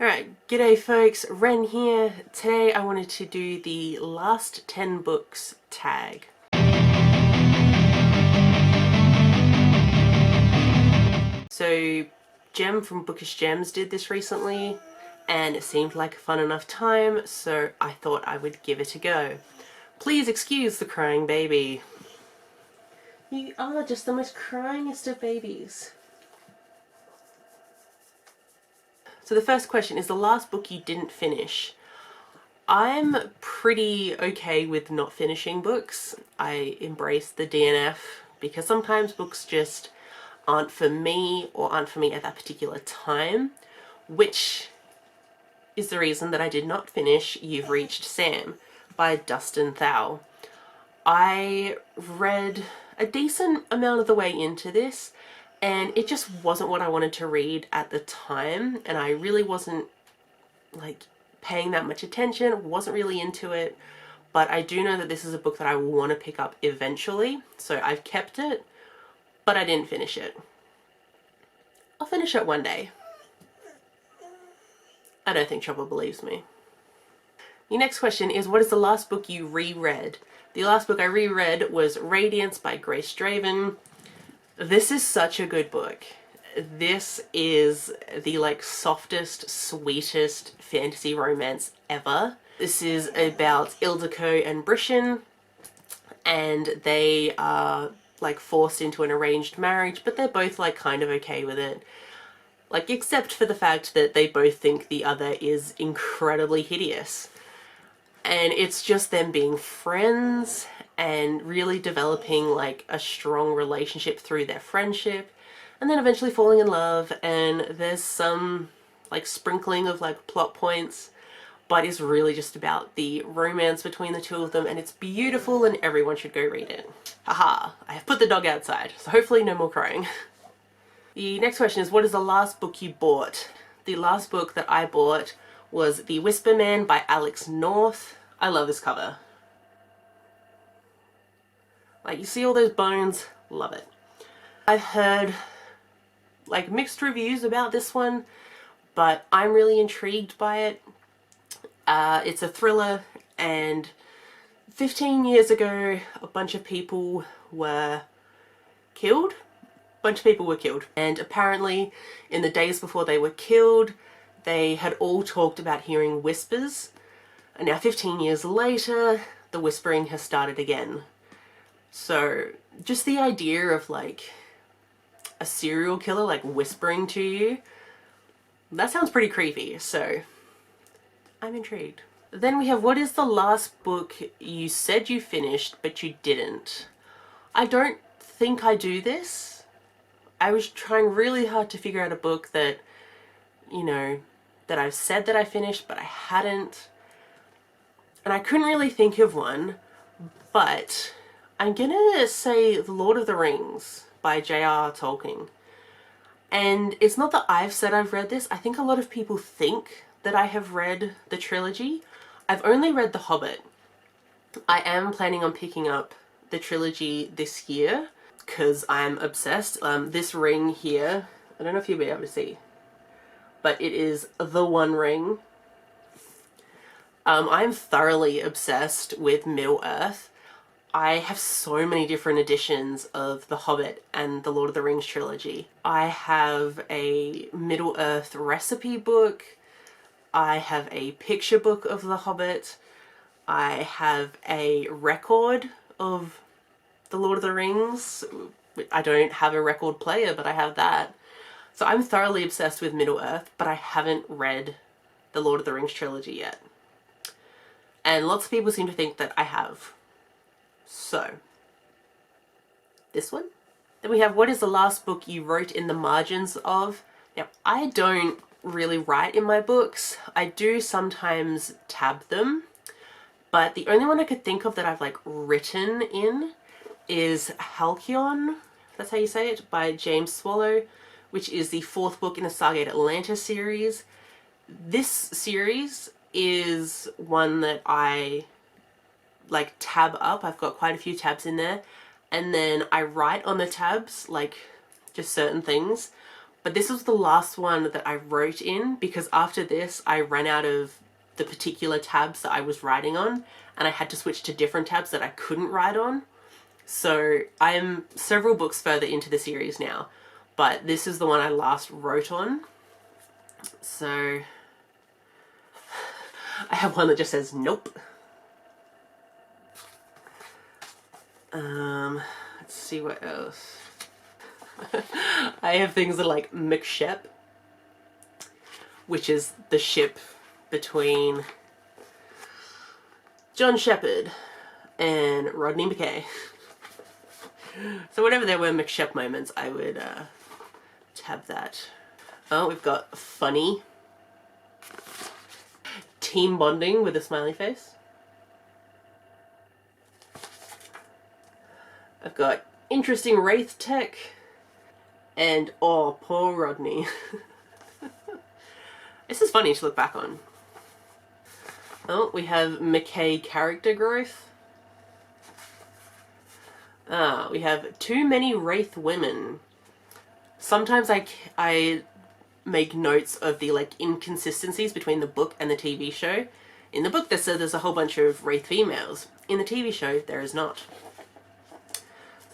Alright, g'day folks, Wren here. Today I wanted to do the last 10 books tag. So Gem from Bookish Gems did this recently and it seemed like a fun enough time, so I thought I would give it a go. Please excuse the crying baby. You are just the most cryingest of babies. So the first question is the last book you didn't finish. I'm pretty okay with not finishing books. I embrace the DNF because sometimes books just aren't for me or aren't for me at that particular time, which is the reason that I did not finish You've Reached Sam by Dustin Thau. I read a decent amount of the way into this and it just wasn't what I wanted to read at the time, and I really wasn't like paying that much attention, wasn't really into it, but I do know that this is a book that I will want to pick up eventually, so I've kept it, but I didn't finish it. I'll finish it one day. I don't think Chopper believes me. The next question is, what is the last book you reread? The last book I reread was Radiance by Grace Draven. This is such a good book. This is the softest, sweetest fantasy romance ever. This is about Ildiko and Brishan, and they are forced into an arranged marriage, but they're both kind of okay with it. Except for the fact that they both think the other is incredibly hideous. And it's just them being friends and really developing a strong relationship through their friendship, and then eventually falling in love, and there's some sprinkling of plot points, but it's really just about the romance between the two of them, and it's beautiful and everyone should go read it. Haha, I have put the dog outside, so hopefully no more crying. The next question is, what is the last book you bought? The last book that I bought was The Whisper Man by Alex North. I love this cover. You see all those bones? Love it. I've heard mixed reviews about this one, but I'm really intrigued by it. It's a thriller, and 15 years ago a bunch of people were killed. And apparently in the days before they were killed, they had all talked about hearing whispers, and now 15 years later the whispering has started again. So just the idea of a serial killer whispering to you, that sounds pretty creepy, so I'm intrigued. Then we have, what is the last book you said you finished but you didn't? I don't think I do this. I was trying really hard to figure out a book that, that I've said that I finished but I hadn't, and I couldn't really think of one, but I'm gonna say The Lord of the Rings by J.R.R. Tolkien. And it's not that I've said I've read this. I think a lot of people think that I have read the trilogy. I've only read The Hobbit. I am planning on picking up the trilogy this year because I'm obsessed. This ring here, I don't know if you'll be able to see, but it is the One Ring. I'm thoroughly obsessed with Middle-earth. I have so many different editions of The Hobbit and the Lord of the Rings trilogy. I have a Middle-earth recipe book. I have a picture book of The Hobbit. I have a record of the Lord of the Rings. I don't have a record player, but I have that. So I'm thoroughly obsessed with Middle-earth, but I haven't read the Lord of the Rings trilogy yet. And lots of people seem to think that I have. So, this one. Then we have, what is the last book you wrote in the margins of? Now, I don't really write in my books. I do sometimes tab them, but the only one I could think of that I've written in is Halcyon, if that's how you say it, by James Swallow, which is the 4th book in the Stargate Atlantis series. This series is one that I tab up. I've got quite a few tabs in there, and then I write on the tabs just certain things, But this was the last one that I wrote in, because after this I ran out of the particular tabs that I was writing on, and I had to switch to different tabs that I couldn't write on. So I'm several books further into the series now, but this is the one I last wrote on. So I have one that just says nope. Let's see what else. I have things that are like McShep, which is the ship between John Shepherd and Rodney McKay. So whenever there were McShep moments, I would tab that. Oh, we've got funny, team bonding with a smiley face. I've got interesting wraith tech, and oh, poor Rodney. This is funny to look back on. Oh, we have McKay character growth. Ah, we have too many wraith women. Sometimes I make notes of the like inconsistencies between the book and the TV show. In the book, there's a whole bunch of wraith females. In the TV show, there is not. So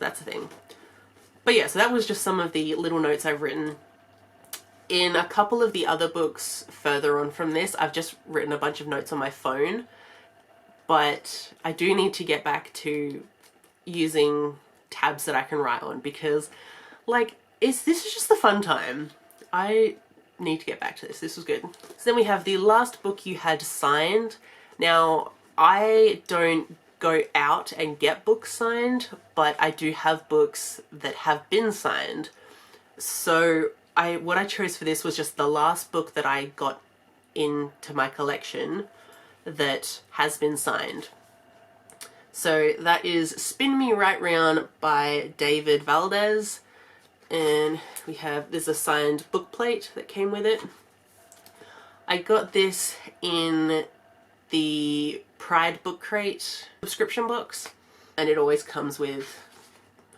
that's a thing. But yeah, so that was just some of the little notes I've written. In a couple of the other books further on from this, I've just written a bunch of notes on my phone. But I do need to get back to using tabs that I can write on, because like this is just the fun time. I need to get back to this. This was good. So then we have the last book you had signed. Now, I don't go out and get books signed, but I do have books that have been signed. So what I chose for this was just the last book that I got into my collection that has been signed. So that is Spin Me Right Round by David Valdez. And there's a signed book plate that came with it. I got this in the Pride Book Crate subscription box, and it always comes with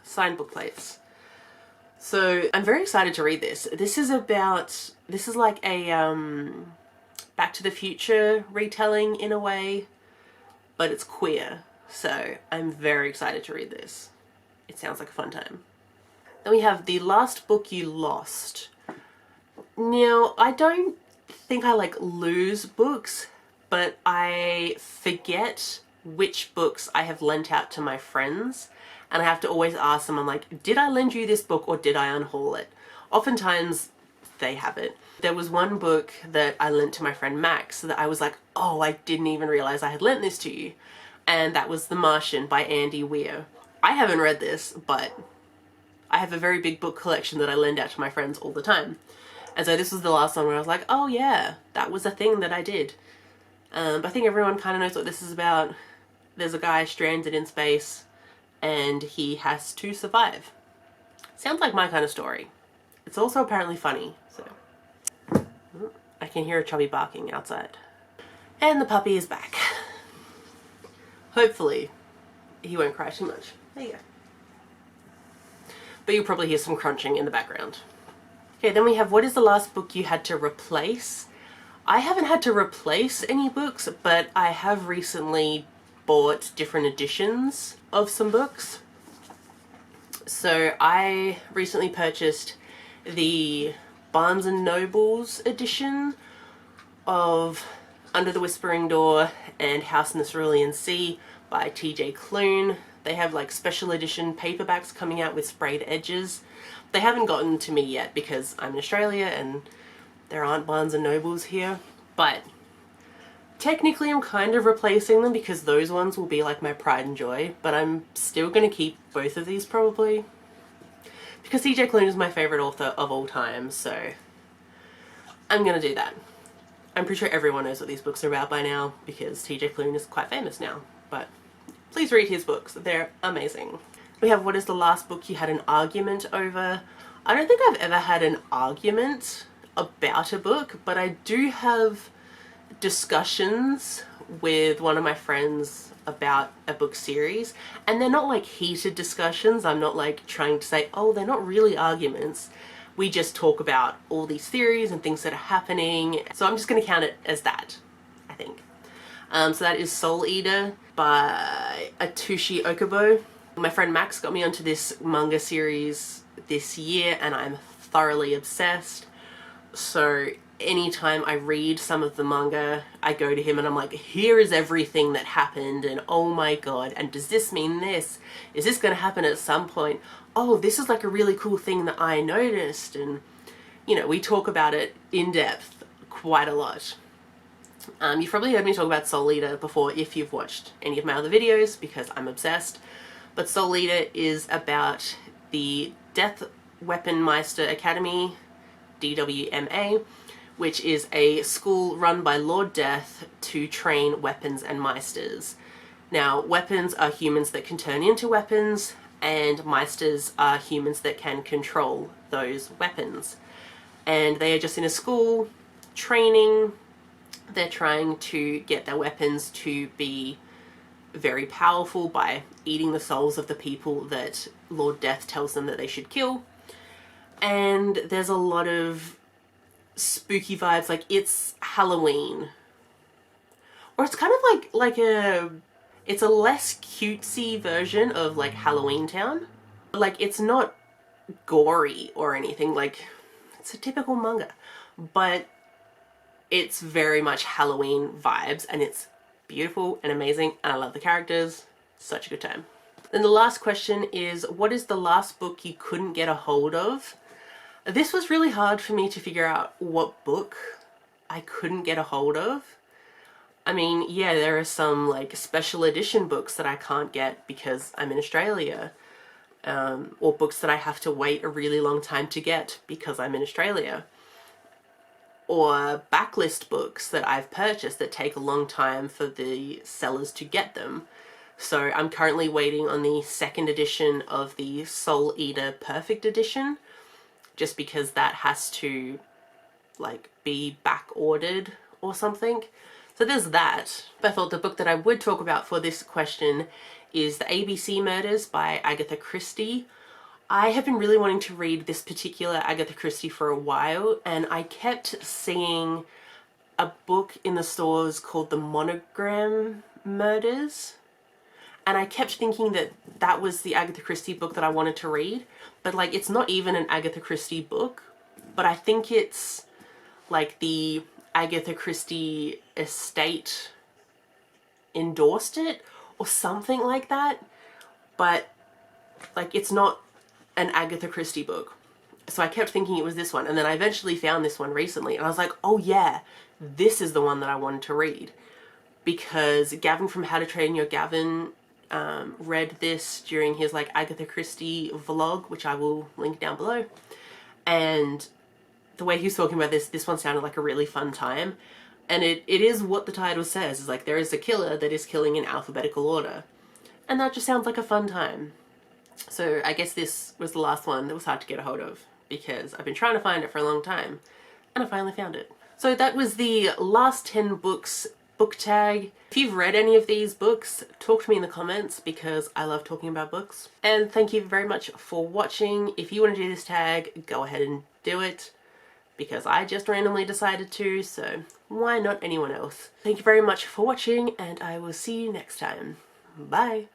signed book plates. So I'm very excited to read this. This is like a Back to the Future retelling in a way, but it's queer. So I'm very excited to read this. It sounds like a fun time. Then we have The Last Book You Lost. Now, I don't think I like lose books, but I forget which books I have lent out to my friends, and I have to always ask them, I'm like, did I lend you this book or did I unhaul it? Oftentimes they have it. There was one book that I lent to my friend Max that I was like, oh, I didn't even realize I had lent this to you. And that was The Martian by Andy Weir. I haven't read this, but I have a very big book collection that I lend out to my friends all the time. And so this was the last one where I was like, oh yeah, that was a thing that I did. But I think everyone kind of knows what this is about. There's a guy stranded in space and he has to survive. Sounds like my kind of story. It's also apparently funny, so. I can hear a chubby barking outside. And the puppy is back. Hopefully he won't cry too much. There you go. But you'll probably hear some crunching in the background. Okay, then we have What is the Last Book You Had to Replace? I haven't had to replace any books, but I have recently bought different editions of some books. So I recently purchased the Barnes & Noble's edition of Under the Whispering Door and House in the Cerulean Sea by TJ Klune. They have like special edition paperbacks coming out with sprayed edges. They haven't gotten to me yet because I'm in Australia and there aren't Barnes & Nobles here. But technically I'm kind of replacing them because those ones will be like my pride and joy. But I'm still going to keep both of these probably. Because TJ Klune is my favourite author of all time, so I'm going to do that. I'm pretty sure everyone knows what these books are about by now because TJ Klune is quite famous now. But please read his books. They're amazing. We have What is the Last Book You Had an Argument Over? I don't think I've ever had an argument about a book, but I do have discussions with one of my friends about a book series, and they're not like heated discussions. I'm not like trying to say, oh, they're not really arguments. We just talk about all these theories and things that are happening. So I'm just going to count it as that, I think. So that is Soul Eater by Atsushi Okubo. My friend Max got me onto this manga series this year and I'm thoroughly obsessed. So anytime I read some of the manga, I go to him and I'm like, here is everything that happened, and oh my god, and does this mean this? Is this going to happen at some point? Oh, this is like a really cool thing that I noticed. And you know, we talk about it in depth quite a lot. You've probably heard me talk about Soul Eater before if you've watched any of my other videos, because I'm obsessed. But Soul Eater is about the Death Weapon Meister Academy, DWMA, which is a school run by Lord Death to train weapons and meisters. Now, weapons are humans that can turn into weapons, and meisters are humans that can control those weapons. And they are just in a school training. They're trying to get their weapons to be very powerful by eating the souls of the people that Lord Death tells them that they should kill. And there's a lot of spooky vibes, like it's Halloween. Or it's kind of it's a less cutesy version of like Halloween Town. Like it's not gory or anything, like it's a typical manga. But it's very much Halloween vibes and it's beautiful and amazing and I love the characters. Such a good time. Then the last question is, what is the last book you couldn't get a hold of? This was really hard for me to figure out what book I couldn't get a hold of. I mean, yeah, there are some like special edition books that I can't get because I'm in Australia. Or books that I have to wait a really long time to get because I'm in Australia. Or backlist books that I've purchased that take a long time for the sellers to get them. So I'm currently waiting on the second edition of the Soul Eater Perfect Edition, just because that has to like be back ordered or something. So there's that. But I thought the book that I would talk about for this question is The ABC Murders by Agatha Christie. I have been really wanting to read this particular Agatha Christie for a while, and I kept seeing a book in the stores called The Monogram Murders, and I kept thinking that that was the Agatha Christie book that I wanted to read, but like it's not even an Agatha Christie book, but I think it's like the Agatha Christie estate endorsed it or something like that, but like it's not an Agatha Christie book. So I kept thinking it was this one, and then I eventually found this one recently and I was like, oh yeah, this is the one that I wanted to read, because Gavin from How to Train Your Gavin read this during his like Agatha Christie vlog, which I will link down below, and the way he was talking about this one sounded like a really fun time. And it is what the title says, is like there is a killer that is killing in alphabetical order, and that just sounds like a fun time. So I guess this was the last one that was hard to get a hold of because I've been trying to find it for a long time and I finally found it. So that was the last 10 books book tag. If you've read any of these books, talk to me in the comments because I love talking about books. And thank you very much for watching. If you want to do this tag, go ahead and do it because I just randomly decided to, so why not anyone else? Thank you very much for watching and I will see you next time. Bye!